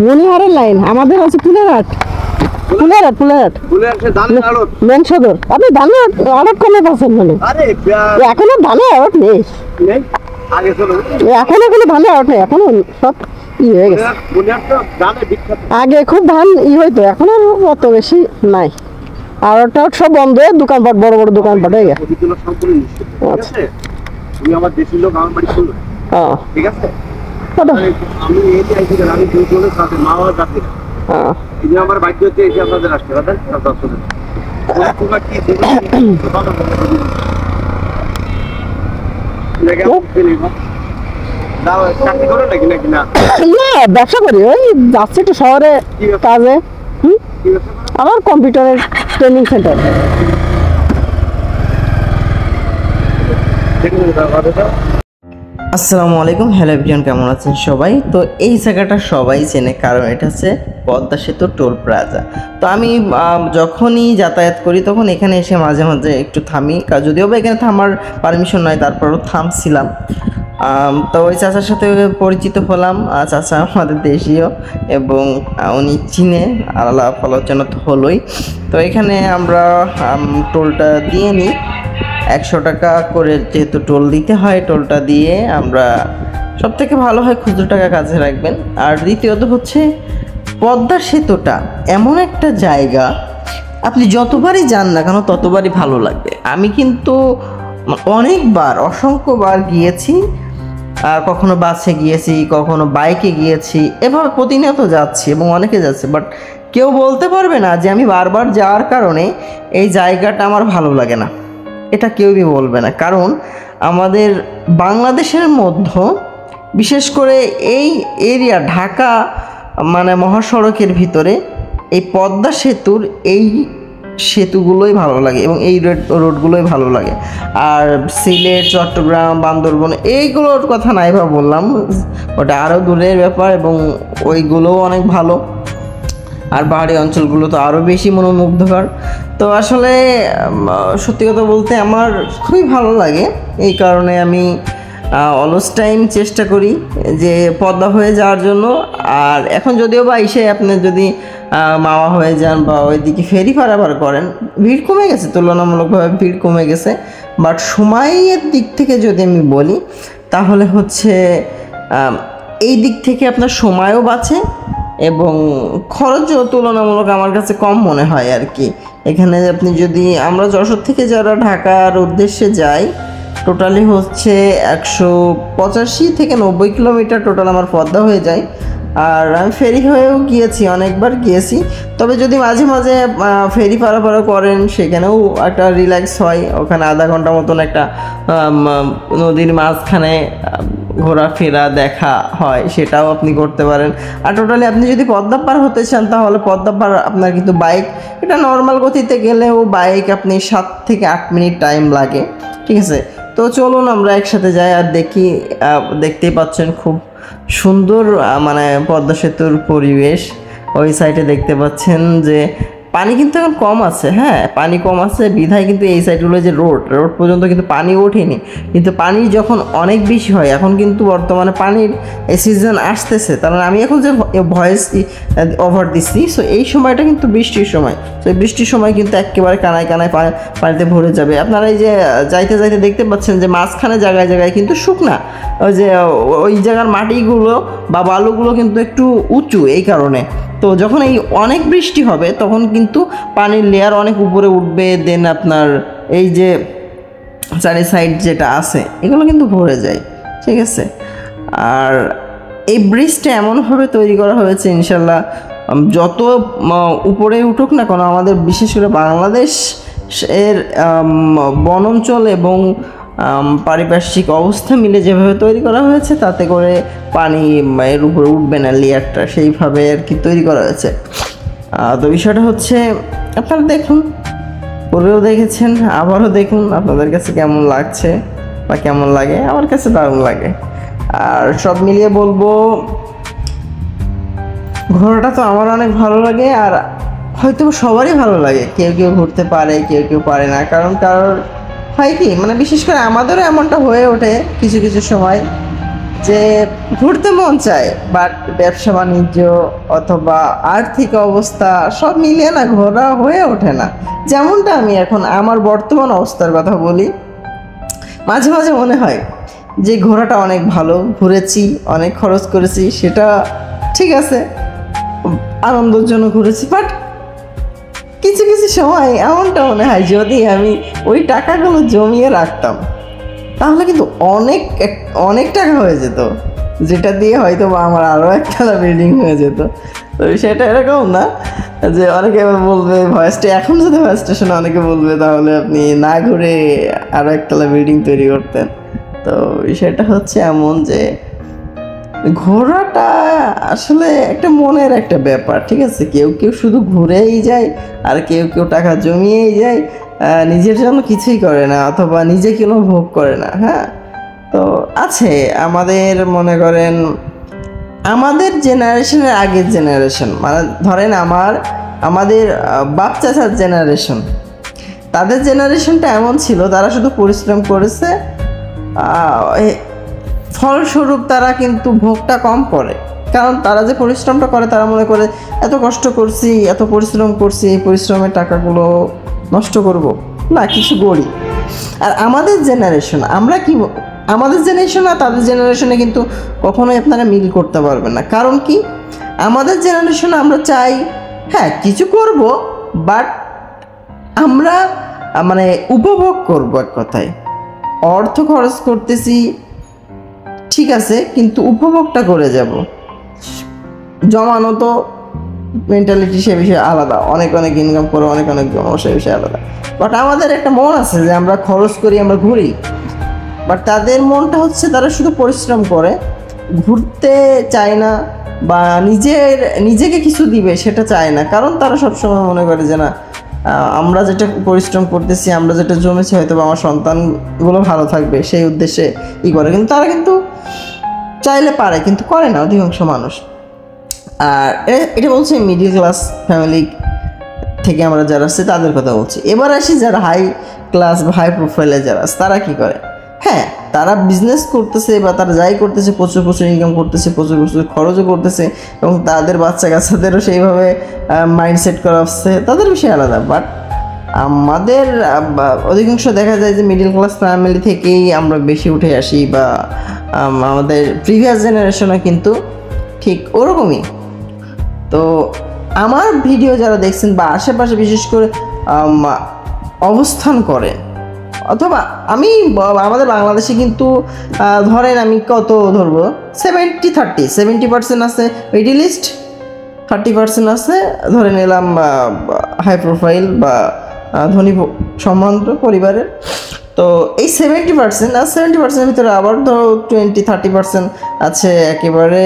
মনিহারের line, আমাদের আছে ফুলেরহাট। Main সদর। আপনি ধানের আড়ত কমে পাচ্ছেন মানে? এখনো ধানের আড়ত নেই, এখনো কোনো ধানের আড়ত নেই, এখনো সব ই হয়ে গেছে। আগে খুব ধান ই হইতো, এখন আর অত বেশি নাই। আর ওটা সব বন্ধ হয়ে দোকানপাট, বড় বড় দোকানপাট হয়ে গেছে। আমার বাধ্য হচ্ছে এসে আপনাদের আসতে পারেন। ব্যবসা করি, ওই যাচ্ছি একটু শহরে কাজে। আমার কম্পিউটারের ট্রেনিং সেন্টার। আসসালামু আলাইকুম, হ্যালো এভরিওয়ান, কেমন আছেন সবাই? তো এই জায়গাটা সবাই চেনে, কারণ এটা হচ্ছে পদ্মা সেতু টোল প্লাজা। তো আমি যখনই যাতায়াত করি তখন এখানে এসে মাঝে মাঝে একটু থামি, যদিও বা এখানে থামার পারমিশন নয়, তারপরও থামছিলাম। তো ওই চাচার সাথে পরিচিত হলাম। চাচা আমাদের দেশীয় এবং উনি চিনে, আলাপ আলোচনা তো হলোই। তো এখানে আমরা টোলটা দিয়ে নিই, 100 টাকা করে যেহেতু টোল দিতে হয়। টোলটা দিয়ে আমরা, সব থেকে ভালো হয় খুচরো টাকা কাছে রাখবেন। আর দ্বিতীয়ত হচ্ছে পদ্মা সেতুটা এমন একটা জায়গা, আপনি যতবারই যান না কেন ততবারই ভালো লাগবে। আমি কিন্তু অনেকবার, অসংখ্যবার গিয়েছি, আর কখনো বাসে গিয়েছি, কখনো বাইকে গিয়েছি, এভাবে প্রতিনিয়ত যাচ্ছি এবং অনেকে যাচ্ছে, বাট কেউ বলতে পারবে না যে আমি বারবার যাওয়ার কারণে এই জায়গাটা আমার ভালো লাগে না। এটা কেউই বলবে না, কারণ আমাদের বাংলাদেশের মধ্যে বিশেষ করে এই এরিয়া ঢাকা মানে মহাসড়কের ভিতরে এই পদ্মা সেতুর এই সেতুগুলোই ভালো লাগে এবং এই রোডগুলোই ভালো লাগে। আর সিলেট, চট্টগ্রাম, বান্দরবন এইগুলোর কথা নাই বা বললাম, ওটা আরও দূরের ব্যাপার এবং ওইগুলোও অনেক ভালো। আর পাহাড়ি অঞ্চলগুলো তো আরও বেশি মনোমুগ্ধকর। তো আসলে সত্যি কথা বলতে আমার খুবই ভালো লাগে, এই কারণে আমি অলস টাইম চেষ্টা করি যে পদ্মা হয়ে যাওয়ার জন্য। আর এখন যদিও বা এসে আপনি যদি মাওয়া হয়ে যান বা ওইদিকে ফেরি পারাপার করেন, ভিড় কমে গেছে, তুলনামূলকভাবে ভিড় কমে গেছে। বাট সময়ের দিক থেকে যদি আমি বলি তাহলে হচ্ছে এই দিক থেকে আপনার সময়ও বাঁচে এবং খরচও তুলনামূলক আমার কাছে কম মনে হয় আর কি। এখানে আপনি যদি, আমরা যশোর থেকে যারা ঢাকার উদ্দেশ্যে যাই, টোটালি হচ্ছে 185 থেকে 90 কিলোমিটার টোটাল আমার পদ্মা হয়ে যায়। আর আমি ফেরি হয়েও গিয়েছি, অনেকবার গিয়েছি। তবে যদি মাঝে মাঝে ফেরি পারাপার করেন সেখানেও একটা রিল্যাক্স হয়। ওখানে আধা ঘন্টা মতন একটা নদীর মাঝখানে ঘোরাফেরা দেখা হয়, সেটাও আপনি করতে পারেন। আর টোটালি আপনি যদি পদ্মা পার হতে চান তাহলে পদ্মা পার আপনার কিন্তু বাইক, এটা নর্মাল গতিতে গেলেও বাইক আপনি 7 থেকে 8 মিনিট টাইম লাগে, ঠিক আছে? তো চলুন আমরা একসাথে যাই আর দেখি। দেখতেই পাচ্ছেন খুব সুন্দর মানে পদ্মা সেতুর পরিবেশ। ওই সাইডে দেখতে পাচ্ছেন যে পানি কিন্তু এখন কম আছে, হ্যাঁ পানি কম আছে বিধায় কিন্তু এই সাইডগুলো যে রোড পর্যন্ত কিন্তু পানি ওঠেনি। কিন্তু পানি যখন অনেক বেশি হয়, এখন কিন্তু বর্তমানে পানির এই সিজন আসতেছে, কারণ আমি এখন যে ভয়েস ওভার দিচ্ছি, সো এই সময়টা কিন্তু বৃষ্টির সময়। তো এই বৃষ্টির সময় কিন্তু একেবারে কানায় কানায় পানিতে ভরে যাবে। আপনারা এই যে যাইতে যাইতে দেখতে পাচ্ছেন যে মাঝখানে জায়গায় জায়গায় কিন্তু শুকনা, ওই যে ওই জায়গার মাটিগুলো বা বালুগুলো কিন্তু একটু উঁচু, এই কারণে। তো যখন এই অনেক বৃষ্টি হবে তখন কিন্তু পানির লেয়ার অনেক উপরে উঠবে, দেন আপনার এই যে চারি সাইড যেটা আছে এগুলো কিন্তু ভরে যায়, ঠিক আছে? আর এই ব্রিজটা এমনভাবে তৈরি করা হয়েছে, ইনশাল্লাহ যত উপরে উঠুক না কেন, আমাদের বিশেষ করে বাংলাদেশ এর বন অঞ্চল এবং পারিপার্শ্বিক অবস্থা মিলে যেভাবে তৈরি করা হয়েছে, তাতে করে পানি এর উপরে উঠবে না, লেয়ারটা সেইভাবে আর কি তৈরি করা হয়েছে। তো বিষয়টা হচ্ছে আপনারা দেখুন, পূর্বেও দেখেছেন, আবারও দেখুন, আপনাদের কাছে কেমন লাগছে বা কেমন লাগে। আমার কাছে দারুণ লাগে। আর সব মিলিয়ে বলবো ঘোরাটা তো আমার অনেক ভালো লাগে, আর হয়তো সবারই ভালো লাগে। কেউ কেউ ঘুরতে পারে, কেউ কেউ পারে না, কারণ কারোর হয় কি, মানে বিশেষ করে আমাদেরও এমনটা হয়ে ওঠে কিছু কিছু সময় যে ঘুরতে মন চায়, বাট ব্যবসা বাণিজ্য অথবা আর্থিক অবস্থা সব মিলিয়ে না ঘোরা হয়ে ওঠে না। যেমনটা আমি এখন আমার বর্তমান অবস্থার কথা বলি, মাঝে মাঝে মনে হয় যে ঘোরাটা অনেক ভালো, ঘুরেছি, অনেক খরচ করেছি, সেটা ঠিক আছে, আনন্দের জন্য ঘুরেছি, বাট কিছু কিছু সময় এমনটা মনে হয় যদি আমি ওই টাকাগুলো জমিয়ে রাখতাম তাহলে কিন্তু অনেক অনেক টাকা হয়ে যেত, যেটা দিয়ে হয়তো আমার আরও একতলা বিল্ডিং হয়ে যেত। তো সেটা এরকম না যে অনেকে বলবে ভয়েসটা, এখন যদি ভয়েস স্টেশনে অনেকে বলবে তাহলে আপনি না ঘুরে আরও একতলা বিল্ডিং তৈরি করতেন। তো সেটা হচ্ছে এমন যে ঘোরাটা আসলে একটা মনের একটা ব্যাপার, ঠিক আছে? কেউ কেউ শুধু ঘুরেই যায়, আর কেউ কেউ টাকা জমিয়েই যায়, নিজের জন্য কিছুই করে না অথবা নিজে কোনো ভোগ করে না। হ্যাঁ, তো আছে আমাদের, মনে করেন আমাদের জেনারেশনের আগের জেনারেশন, মানে ধরেন আমাদের বাপ চাচার জেনারেশন, তাদের জেনারেশনটা এমন ছিল তারা শুধু পরিশ্রম করেছে, ফলস্বরূপ তারা কিন্তু ভোগটা কম করে, কারণ তারা যে পরিশ্রমটা করে তারা মনে করে এত কষ্ট করছি, এত পরিশ্রম করছি, এই পরিশ্রমের টাকাগুলো নষ্ট করব না, কিছু গড়ি। আর আমাদের জেনারেশন, আমরা কি আমাদের জেনারেশন আর তাদের জেনারেশনে কিন্তু কখনোই আপনারা মিল করতে পারবেন না। কারণ কি, আমাদের জেনারেশনে আমরা চাই হ্যাঁ কিছু করব, বাট আমরা মানে উপভোগ করব, এক কথায় অর্থ খরচ করতেছি ঠিক আছে, কিন্তু উপভোগটা করে যাব। জমানো তো মেন্টালিটি সে বিষয়ে আলাদা, অনেক অনেক ইনকাম করে অনেক অনেক জমানো সে বিষয়ে আলাদা। বাট আমাদের একটা মন আছে যে আমরা খরচ করি, আমরা ঘুরি, বাট তাদের মনটা হচ্ছে তারা শুধু পরিশ্রম করে, ঘুরতে চায় না বা নিজেকে কিছু দিবে সেটা চায় না, কারণ তারা সবসময় মনে করে যে না, আমরা যেটা পরিশ্রম করতেছি, আমরা যেটা জমেছি, হয়তো আমার সন্তানগুলো ভালো থাকবে, সেই উদ্দেশ্যে করে। কিন্তু তারা কিন্তু চাইলে পারে, কিন্তু করে না অধিকাংশ মানুষ। আর এটা বলছি মিডিল ক্লাস ফ্যামিলি থেকে আমরা যারা আসছে তাদের কথা বলছি। এবার আসি যারা হাই ক্লাস বা হাই প্রোফাইলে যারা আছে, তারা কী করে? হ্যাঁ, তারা বিজনেস করতেছে বা তারা যাই করতেছে, প্রচুর প্রচুর ইনকাম করতেছে, প্রচুর প্রচুর খরচও করতেছে, এবং তাদের বাচ্চা কাচ্চাদেরও সেইভাবে মাইন্ডসেট করা হচ্ছে, তাদের বিষয় আলাদা। বাট আমাদের অধিকাংশ দেখা যায় যে মিডল ক্লাস ফ্যামিলি থেকেই আমরা বেশি উঠে আসি, বা আমাদের প্রিভিয়াস জেনারেশনে কিন্তু ঠিক ওরকমই। তো আমার ভিডিও যারা দেখছেন বা আশেপাশে বিশেষ করে অবস্থান করে, অথবা আমি আমাদের বাংলাদেশে কিন্তু ধরেন আমি কত ধরবো, 70% আছে মিডিল ইস্ট, 30% আছে ধরে নিলাম হাই প্রোফাইল বা ধনী সম্ভ্রান্ত পরিবারের। তো এই 70% আর 70%-এর ভিতরে আবার ধরো 20-30% আছে একেবারে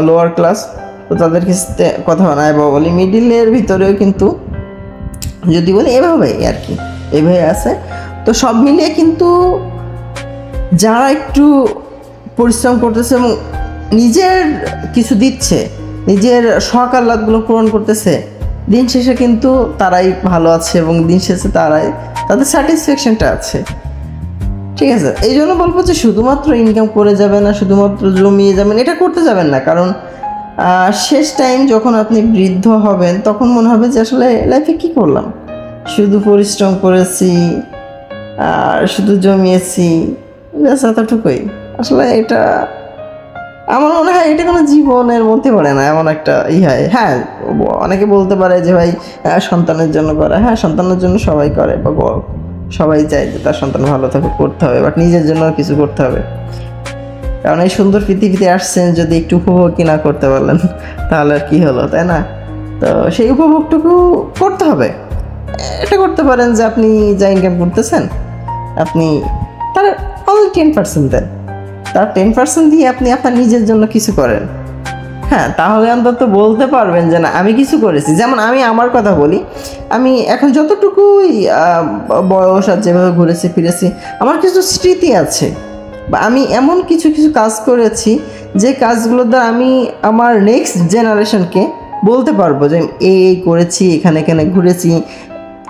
লোয়ার ক্লাস। তো তাদের ক্ষেত্রে কথা নাই বা বলি মিডিলের ভিতরেও কিন্তু যদি বলি এভাবে আর কি, এভাবে আছে। তো সব মিলিয়ে কিন্তু যারা একটু পরিশ্রম করতেছে এবং নিজের কিছু দিচ্ছে, নিজের শখ আহ্লাদগুলো পূরণ করতেছে, দিন শেষে কিন্তু তারাই ভালো আছে এবং দিন শেষে তাদের স্যাটিসফ্যাকশনটা আছে, ঠিক আছে? এই জন্য বলবো যে শুধুমাত্র ইনকাম করে যাবেন না, শুধুমাত্র জমিয়ে যাবেন, এটা করতে যাবেন না। কারণ শেষ টাইম যখন আপনি বৃদ্ধ হবেন তখন মনে হবে যে আসলে লাইফে কী করলাম, শুধু পরিশ্রম করেছি আর শুধু জমিয়েছি, ব্যাস এতটুকুই। আসলে এটা আমার মনে হয় এটা কোনো জীবনের মধ্যে পড়ে না, এমন একটা হয়। হ্যাঁ, অনেকে বলতে পারে যে ভাই সন্তানের জন্য করে, হ্যাঁ সন্তানের জন্য সবাই করে, বা সবাই চায় যে তার সন্তান ভালো থাকে, করতে হবে, বাট নিজের জন্য কিছু করতে হবে। কারণ এই সুন্দর পৃথিবীতে আসছেন, যদি একটু উপভোগ না করতে পারলেন তাহলে আর কী হলো, তাই না? তো সেই উপভোগটুকু করতে হবে। এটা করতে পারেন যে আপনি যা ইনকাম করতেছেন আপনি তার অনলি 10% দেন, তার 10% দিয়ে আপনি আপনার নিজের জন্য কিছু করেন। হ্যাঁ, তাহলে অন্তত বলতে পারবেন যে না আমি কিছু করেছি। যেমন আমি আমার কথা বলি, আমি এখন যতটুকুই বয়স আর যেভাবে ঘুরেছি ফিরেছি, আমার কিছু স্মৃতি আছে, বা আমি এমন কিছু কিছু কাজ করেছি যে কাজগুলো দ্বারা আমি আমার নেক্সট জেনারেশনকে বলতে পারবো যে এই করেছি, এখানে ঘুরেছি,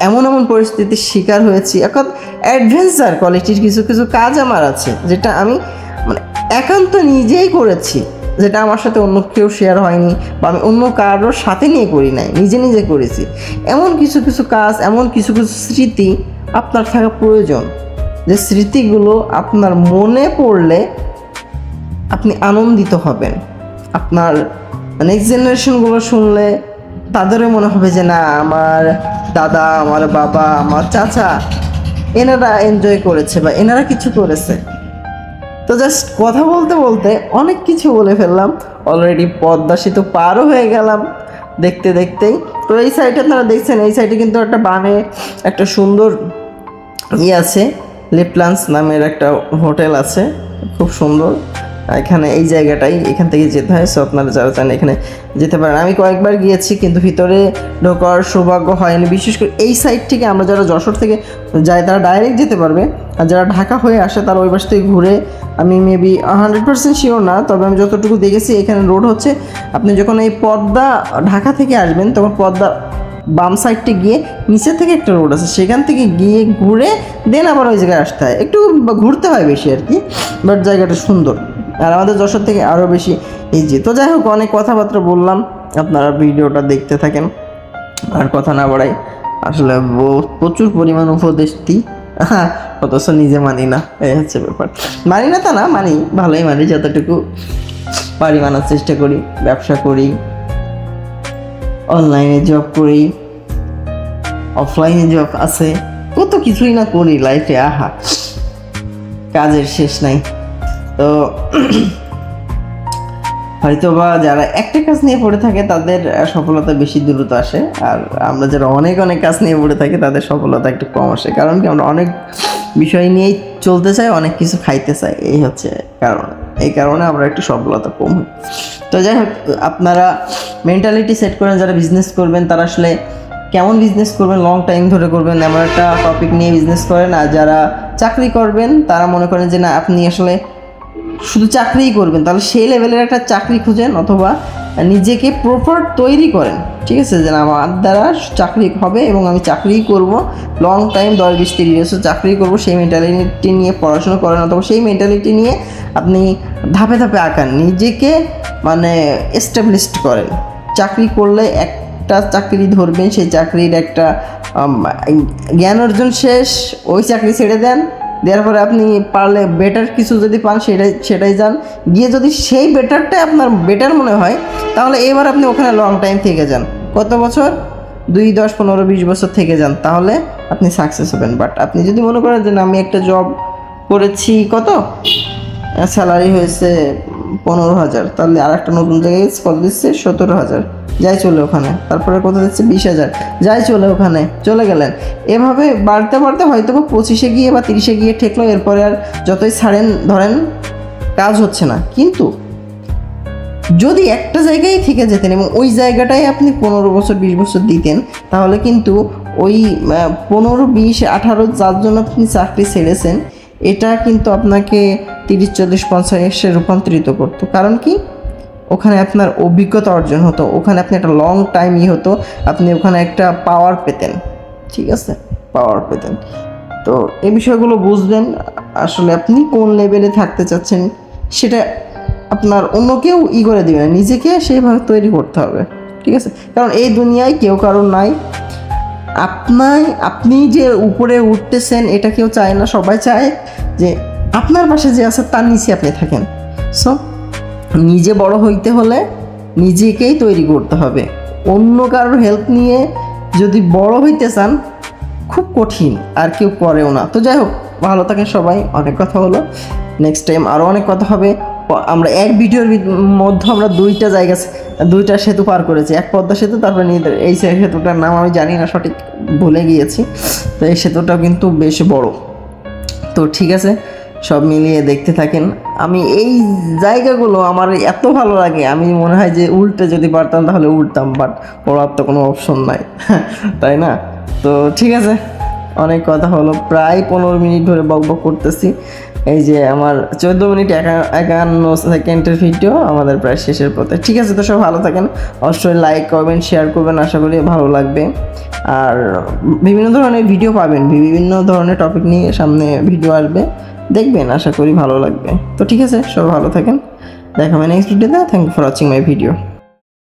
এমন এমন পরিস্থিতির শিকার হয়েছি। এখন অ্যাডভেঞ্চার কোয়ালিটির কিছু কিছু কাজ আমার আছে, যেটা আমি মানে একান্ত নিজেই করেছি, যেটা আমার সাথে অন্য কেউ শেয়ার হয়নি বা আমি অন্য কারোর সাথে নিয়ে করি নাই, নিজে নিজে করেছি। এমন কিছু কিছু কাজ, এমন কিছু কিছু স্মৃতি আপনার থাকা প্রয়োজন, যে স্মৃতিগুলো আপনার মনে পড়লে আপনি আনন্দিত হবেন। আপনার নেক্সট জেনারেশনগুলো শুনলে তাদেরও মনে হবে যে না, আমার দাদা, আমার বাবা, আমার চাচা এনারা এনজয় করেছে বা এনারা কিছু করেছে। তো জাস্ট কথা বলতে বলতে অনেক কিছু বলে ফেললাম, অলরেডি পদ্মা সেতু পারও হয়ে গেলাম দেখতে দেখতেই। তো এই সাইডে আপনারা দেখছেন, এই সাইডে কিন্তু একটা বামে একটা সুন্দর আছে, লিপলান্স নামের একটা হোটেল আছে, খুব সুন্দর। এখানে এই জায়গাটাই, এখান থেকে যেতে হয়। সো আপনারা যারা চান এখানে যেতে পারেন। আমি কয়েকবার গিয়েছি কিন্তু ভিতরে ঢোকার সৌভাগ্য হয়নি। বিশেষ করে এই সাইড থেকে আমরা যারা যশোর থেকে যাই তারা ডাইরেক্ট যেতে পারবে, আর যারা ঢাকা হয়ে আসে তারা ওই পাশ থেকে ঘুরে, আমি মেবি 100% শিওর না, তবে আমি যতটুকু দেখেছি এখানে রোড হচ্ছে, আপনি যখন এই পদ্মা ঢাকা থেকে আসবেন তখন পদ্মা বাম সাইডটি গিয়ে নিচে থেকে একটা রোড আছে, সেখান থেকে গিয়ে ঘুরে দেন আবার ওই জায়গায় আসতে হয়। একটু ঘুরতে হয় বেশি আর কি, বাট জায়গাটা সুন্দর, আর আমাদের যশোর থেকে আরও বেশি ইজি। তো যাই হোক, অনেক কথাবার্তা বললাম, আপনারা ভিডিওটা দেখতে থাকেন। আর কথা না বাড়াই, আসলে প্রচুর পরিমাণ উপদেশ দিই, অথচ নিজে মানি না, এই হচ্ছে ব্যাপার। মানি না তা না, মানি, ভালোই মানি, যতটুকু পারি মানার চেষ্টা করি। ব্যবসা করি, অনলাইনে জব করি, অফলাইনে জব আছে, কত কিছুই না করি লাইফে, আহা কাজের শেষ নাই। তো হয়তো বা যারা একটা কাজ নিয়ে পড়ে থাকে তাদের সফলতা বেশি দ্রুত আসে, আর আমরা যারা অনেক অনেক কাজ নিয়ে পড়ে থাকি তাদের সফলতা একটু কম আসে। কারণ কি, আমরা অনেক বিষয় নিয়েই চলতে চাই, অনেক কিছু খাইতে চাই, এই হচ্ছে কারণ। এই কারণে আমরা একটু সফলতা কম হই। তো যাই হোক, আপনারা মেন্টালিটি সেট করেন, যারা বিজনেস করবেন তারা আসলে কেমন বিজনেস করবেন, লং টাইম ধরে করবেন এমন একটা টপিক নিয়ে বিজনেস করেন। আর যারা চাকরি করবেন তারা মনে করেন যে না, আপনি আসলে শুধু চাকরিই করবেন, তাহলে সেই লেভেলের একটা চাকরি খুঁজেন, অথবা নিজেকে প্রপার তৈরি করেন। ঠিক আছে, যে আমার দ্বারা চাকরি হবে এবং আমি চাকরিই করব, লং টাইম 10-20-30 বছর চাকরি করব, সেই মেন্টালিটি নিয়ে পড়াশোনা করেন, অথবা সেই মেন্টালিটি নিয়ে আপনি ধাপে ধাপে আঁকান, নিজেকে মানে এস্টাবলিশড করেন। চাকরি করলে একটা চাকরি ধরবেন, সেই চাকরির একটা জ্ঞান অর্জন শেষ, ওই চাকরি ছেড়ে দেন, দেওয়ার পরে আপনি পারলে বেটার কিছু যদি পান সেটাই যান, গিয়ে যদি সেই বেটারটাই আপনার বেটার মনে হয় তাহলে এবার আপনি ওখানে লং টাইম থেকে যান। কত বছর? 2, 10, 15, 20 বছর থেকে যান, তাহলে আপনি সাকসেস হবেন। বাট আপনি যদি মনে করেন যে আমি একটা জব করেছি, কত স্যালারি হয়েছে 15,000, তাহলে আর একটা নতুন জায়গায় কত দিচ্ছে 17,000, যাই চলে ওখানে, তারপরে কত দিচ্ছে 20,000, যাই চলে ওখানে চলে গেলেন। এভাবে বাড়তে বাড়তে হয়তো 25-এ গিয়ে বা 30-এ গিয়ে ঠেকলো, এরপরে আর যতই ছাড়েন ধরেন কাজ হচ্ছে না। কিন্তু যদি একটা জায়গায় থেকে যেতেন এবং ওই জায়গাটায় আপনি 15 বছর 20 বছর দিতেন, তাহলে কিন্তু ওই 15, 20, 18 যার জন্য আপনি চাকরি ছেড়েছেন, এটা কিন্তু আপনাকে 30, 40, 50-এ রূপান্তরিত করতো। কারণ কি, ওখানে আপনার অভিজ্ঞতা অর্জন হতো, ওখানে আপনি একটা লং টাইম হতো, আপনি ওখানে একটা পাওয়ার পেতেন। ঠিক আছে, পাওয়ার পেতেন। তো এই বিষয়গুলো বুঝবেন, আসলে আপনি কোন লেভেলে থাকতে চাচ্ছেন সেটা আপনার অন্য কেউ করে দেবে না, নিজেকে সেইভাবে তৈরি করতে হবে। ঠিক আছে, কারণ এই দুনিয়ায় কেউ কারোর নাই। আপনি যে উপরে উঠতেছেন এটা কেউ চায় না, সবাই চায় যে আপনার পাশে যে আছে তার নিচে আপনি থাকেন। সো নিজে বড় হইতে হলে নিজেকেই তৈরি করতে হবে। অন্য কারোর হেল্প নিয়ে যদি বড় হইতে চান খুব কঠিন, আর কেউ করেও না। তো যাই হোক, ভালো থাকেন সবাই, অনেক কথা হলো, নেক্সট টাইম আরও অনেক কথা হবে। আমরা এক ভিডিওর মধ্যে আমরা 2টা সেতু পার করেছি, এক পদ্মা সেতু, তারপরে এই সেতুটার নাম আমি জানি না, সঠিক ভুলে গিয়েছি। তো এই সেতুটাও কিন্তু বেশ বড়। তো ঠিক আছে, সব মিলিয়ে দেখতে থাকেন। আমি এই জায়গাগুলো আমার এত ভালো লাগে, আমি মনে হয় যে উল্টে যদি পারতাম তাহলে উল্টতাম, বাট পড়ার তো কোনো অপশন নাই, তাই না? তো ঠিক আছে, অনেক কথা হলো, প্রায় 15 মিনিট ধরে বকবক করতেছি। এই যে আমার 14 মিনিট 51 সেকেন্ডের ভিডিও আমাদের প্রায় শেষের পথে। ঠিক আছে, তো সব ভালো থাকেন, অবশ্যই লাইক করবেন, শেয়ার করবেন, আশা করি ভালো লাগবে। আর বিভিন্ন ধরনের ভিডিও পাবেন, বিভিন্ন ধরনের টপিক নিয়ে সামনে ভিডিও আসবে, দেখবেন, আশা করি ভালো লাগবে। তো ঠিক আছে, সবাই ভালো থাকেন, দেখা হবে নেক্সট ভিডিওতে। Thank you for watching my video.